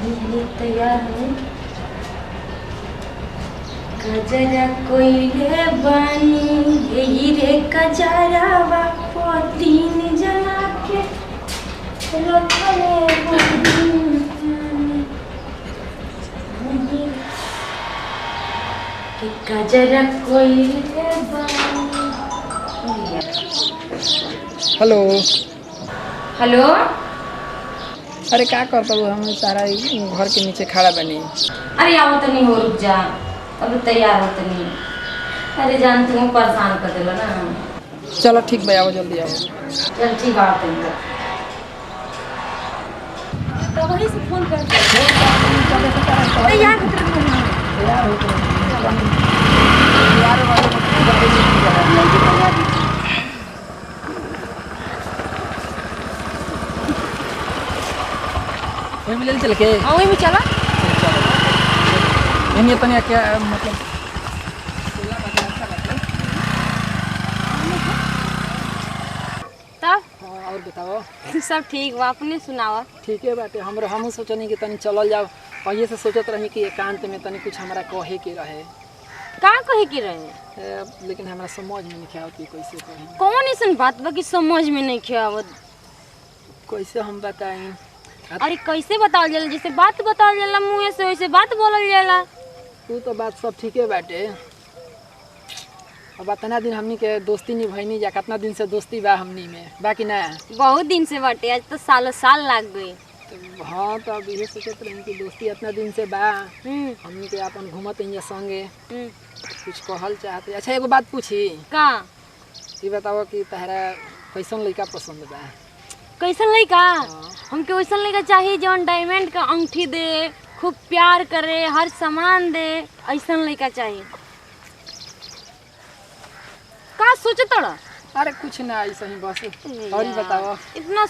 तैयार है गजरा कोइले बानी यही रे गजरावा तीन जना के रखले कि गजरा कोइले बानी। हेलो हेलो अरे क्या करता हूँ हम सारा घर के नीचे खड़ा बनी। अरे आओ तो नहीं हो रुक जा अभी तैयार हो तो नहीं। अरे जानती हूँ परेशान कर दिला ना। चलो ठीक भाई आओ जल्दी आओ। चल ठीक बात है तो वहीं से फोन कर तैयार मिल चल के हाँ वहीं में चला नहीं अपने क्या मतलब तब और बताओ सब ठीक बा अपने सुनावा। ठीक है बाटे हम सोचनी कि तनी चलल जाओ पहले से सोचत रही कि एकांत में तनी कुछ हमारा कहे के रहे का कहे की रहे लेकिन हमारा समझ में नहीं आवत कि कैसे कहें। कौन ऐसा बात बा कि समझ में नहीं आवत। कैसे हम बताएं। अरे कैसे बताओ जाला जैसे बात बताओ जाला मुँह से वैसे बात बोलल जाला। तू तो बात सब ठीक है बाटे अब इतना दिन हमनी के दोस्ती निभाईनी जा कितना दिन से दोस्ती बा हमनी में बाकी ना बहुत दिन से बाटे आज तो सालों साल लग गई। तो हाँ तो अब ये सोचत रही कि दोस्ती इतना दिन से बा हमनी के अपन घूमत इंजा संगे कुछ कहल चाहते। अच्छा एगो बात पूछी का ये बताओ कि तहरा कैसन लड़का पसंद बा। कैसन लड़का हमके वैसन लड़का चाहिए जौन डायमंड का अंगूठी दे खूब प्यार करे हर सामान दे ऐसा लड़का चाहिए। का सोचत रहा अरे कुछ ना ऐसा ही बस और ही बताओ इतना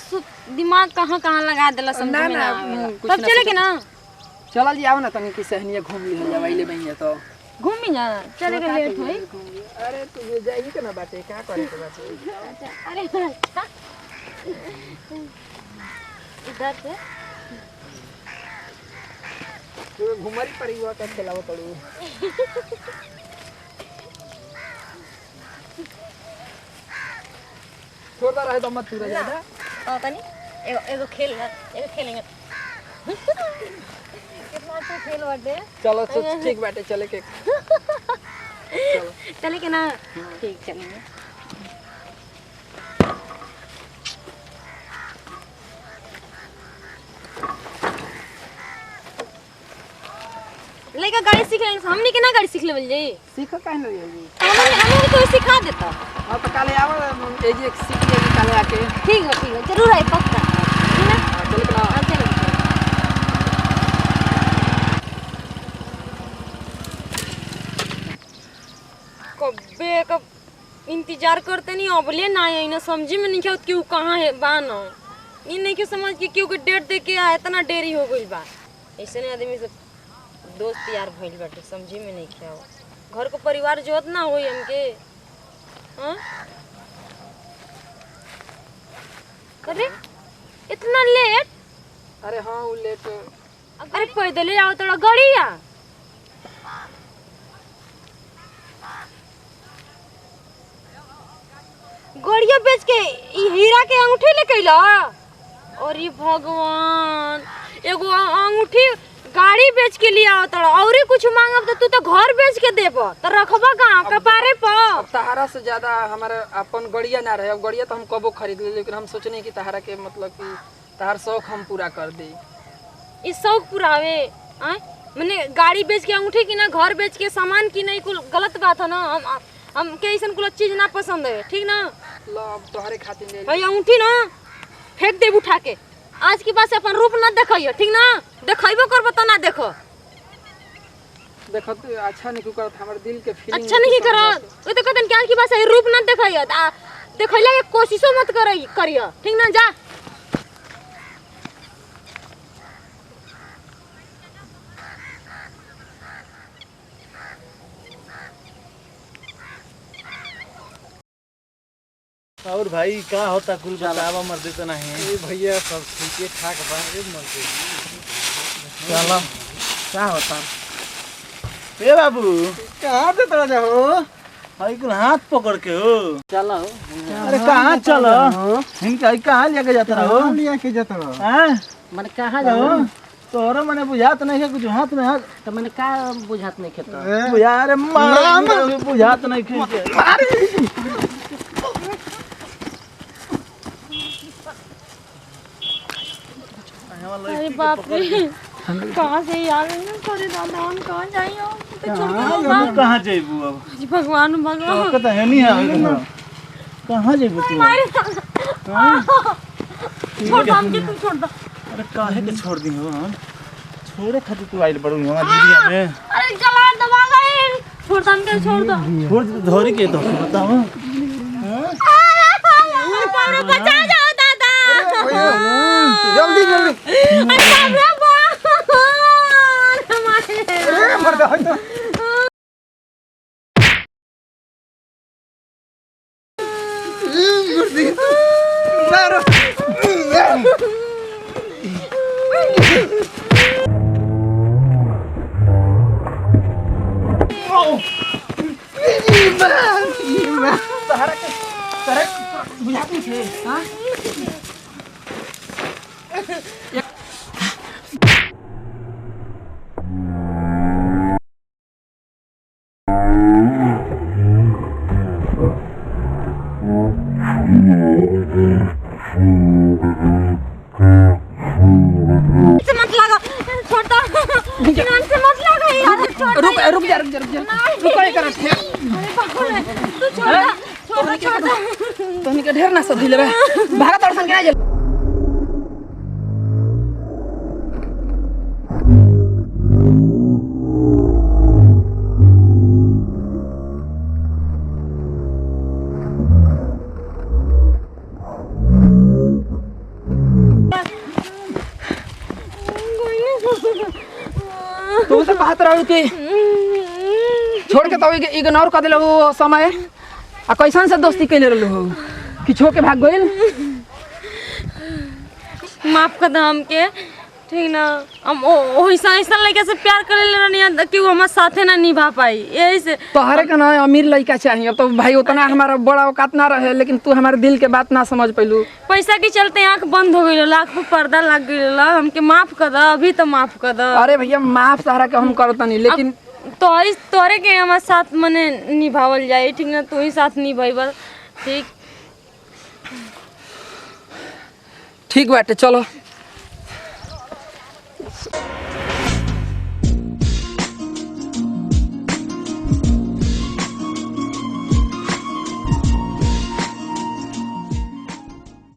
दिमाग कहाँ कहाँ लगा दिला समझ में ना कुछ तब चले के ना चल जाओ ना तनी की सहनिया घूम ली जावाइले बहिए तो घूमी जा चले के लेट होई। अरे तू ये जाई के ना बाटे क्या करे के बाटे। अरे इधर से तू घुमरी पड़ी हुआ का खेलाव पड़ू छोड़ता रहे तो मत पूरा ज्यादा हां तनी एगो खेलेंगे कितना अच्छा खेल बाटे। चलो ठीक बाटे चले के चलो चले के ना ठीक चलेंगे। लेका गाड़ी सीख ले हमनी के ना गाड़ी सीख लेवल जी सीख काहे न लेगी हमनी तो सिखा देता। हां तो काले आव ए जे सीख लेगी काले आके ठीक है जरूर है पक्का है ना चल के ना चलो कब्बे कब इंतजार करते नहीं अबले ना आई ना समझ में नहीं क्या क्यों कहाँ है बा ना ये नहीं क्यों समझ के क्यों डेट दे के आया इतना देरी हो गई बा ऐसे नहीं आदमी से दोस्त यार भइल बाटे समझी में नहीं क्या हो घर को परिवार जोत ना होई हमके। हाँ अरे इतना लेट। अरे हाँ वो लेट अरे पैदल आओ थोड़ा गाड़िया गड़िया बेच के हीरा के अंगूठी लेके ला। अरे भगवान एगो अंगूठी गाड़ी बेच के लिया तोड़ा और कुछ मांगब तो तू तो घर बेच के देब तो रखबा कहाँ कपारे पर। तहारा से ज्यादा हमारा अपन गड़िया ना रहे। अब गड़िया तो हम कबो खरीद ले लेकिन हम सोचने कि तहारा के मतलब कि तहार शौक हम पूरा कर दे। इस शौक पुरावे मैंने गाड़ी बेच के अंगूठी की ना घर बेच के सामान की नहीं कुल गलत बात है ना। हम के ऐसा कुल चीज ना पसंद है ठीक ना। लो अब तोहरे खातिर ले भाई अंगूठी ना फेंक दे उठा के आज के बाद से अपन रूप ना देखियो ठीक ना देखइबो करबो त ना देखो देखो तो अच्छा नहीं करत हमर दिल के फीलिंग अच्छा नहीं करत ओ तो कहतन क्या की बात है रूप ना देखइयो देखइला के कोशिशो मत करियो ठीक ना जा। और भाई का होता कुल बतावा मर्दे तो नहीं भैया सब ठीक ठाक बा। चलो क्या होता ए बाबू कहाँ से तरह जाओ हाई कुल हाथ पकड़ के हो चलो अरे कहाँ चलो इनका कहाँ लेके जाता रहो लेके जाता रहो हाँ मैंने कहाँ जाओ तोहरा मने बुझात नहीं है कुछ हाथ में हाथ तो मैंने का बुझात नहीं खेता बुझा रे मार बुझात नहीं खेल अरे बाप रे कहाँ से यार अरे दादा हम कहाँ जाइए तो छोड़ दो कहाँ जेबू अब जी भगवान भगवान तो है नहीं है कहाँ जेबू तू छोड़ दो हमके तू छोड़ दो अरे काहे के छोड़ दी हो हम छोड़े खातिर तू आइल बड़ू हमार दुनिया में अरे गला दबा गए छोड़ दो हमके छोड़ दो छोड़ धोरी के तो बताओ अरे बचा जाओ दादा जल्दी जल्दी अरे बाप रे अरे मर दे से मत लगा छोड़ दो इनाम से मत लगा यार छोड़ रुक रुक जा रुक जा रुक जा रुक एक रख अरे बाप रे तू छोड़ दो तोहनी के ढेर ना सधी लेबे भागा तोड़ सन के आ तू से कहत रहू कि छोड़ के तो इग्नोर कर देलू समय आ कैसन से दोस्ती कैले रहलू कि छोड़ के भाग गइल माफ कर दो हमके ठीक ना हम ओइसा ऐसा लड़का से प्यार करे रहनी कि वो हमारे साथे ना निभा पाई यही से तोहरे के ना अमीर लड़का चाहिए अब तो भाई उतना हमारा बड़ा औकात ना रहे लेकिन तू हमारे दिल के बात ना समझ पैलू पैसा के चलते आंख बंद हो गई आँख पे पर्दा लग गई हमके माफ कर दो अभी तो माफ कर दो अरे भैया माफ तोहरा के हम करत नहीं लेकिन तोरे के हमारे साथ मने निभावल जाए ठीक ना तू ही साथ निभाइबल ठीक ठीक बाटे चलो